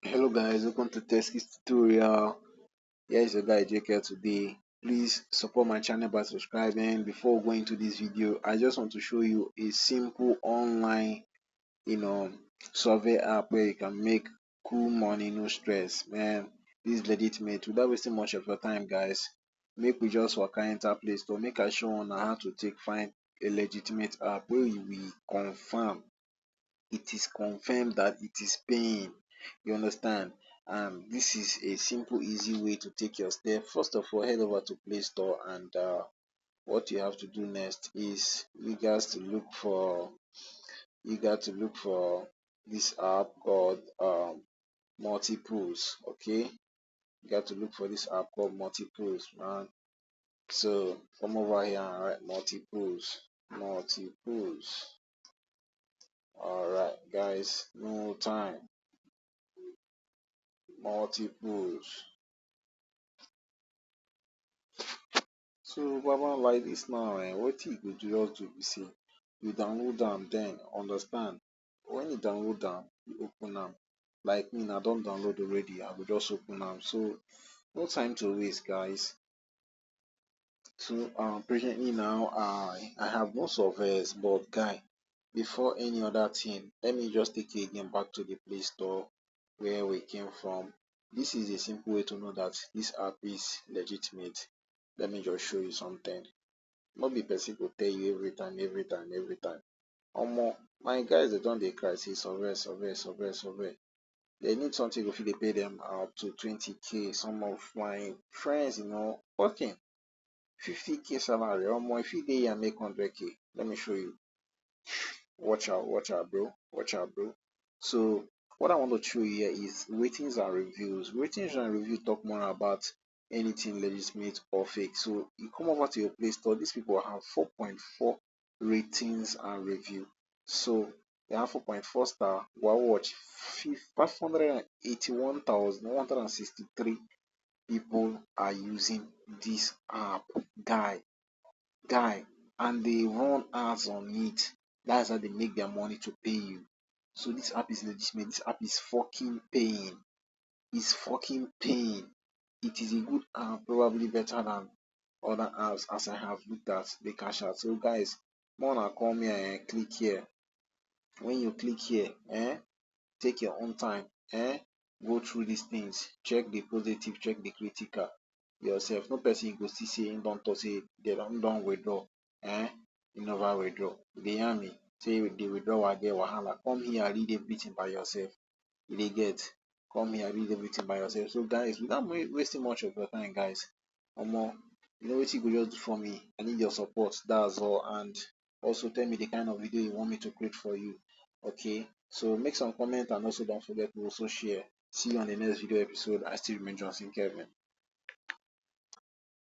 Hello guys, welcome to Teskis tutorial. Here is your guy JK today. Please support my channel by subscribing. Before going to this video, I just want to show you a simple online, you know, survey app where you can make cool money, no stress. Man, this is legitimate. Without wasting much of your time, guys, make we just work enter Play Store. Make I show on how to take find a legitimate app where we confirm it is confirmed that it is paying. You understand? This is a simple, easy way to take your step. First of all, head over to Play Store, and what you have to do next is you got to look for this app called multiples. Okay, you got to look for this app called multiples, man. So come over here and write multiples. All right, guys, no time. Multiples. So baba like this now what you go do just do be say you download am then understand when you download am you open am like me na don download already I go just open am so no time to waste guys. So presently now I have no surveys but guy before any other thing let me just take you again back to the Play Store where we came from. This is a simple way to know that this app is legitimate. Let me just show you something. No be person go tell you every time. Omo my guys they don dey cry say survey. They need something go fit dey pay them up to 20k. Some of my friends working 50k salary. Omo if you dey here make 100k. Let me show you. Watch out bro. So what I want to show you here is ratings and reviews. Ratings and review talk more about anything legitimate or fake. So you come over to your Play Store, these people have 4.4 ratings and review. So they have 4.4 star. Wow, watch 581,163 people are using this app. Guy, and they run ads on it. That's how they make their money to pay you. So this app is legitimate. This app is fucking paying. It's fucking paying. It is a good app, probably better than other apps as I have looked at the cash out. So guys, more now come here and click here. When you click here, take your own time, go through these things. Check the positive, check the critical yourself. No person go still say don't talk say they don't withdraw, you never withdraw. You dey hear me? Say the withdrawal get wahala. Come here read everything by yourself. You dey get? Come here read everything by yourself. So guys, without wasting much of your time, guys, omo, you know what you go just do for me? I need your support. That's all. And also tell me the kind of video you want me to create for you. Okay, so make some comment and also don't forget to also share. See you on the next video episode. I still remain Johnson Kevin.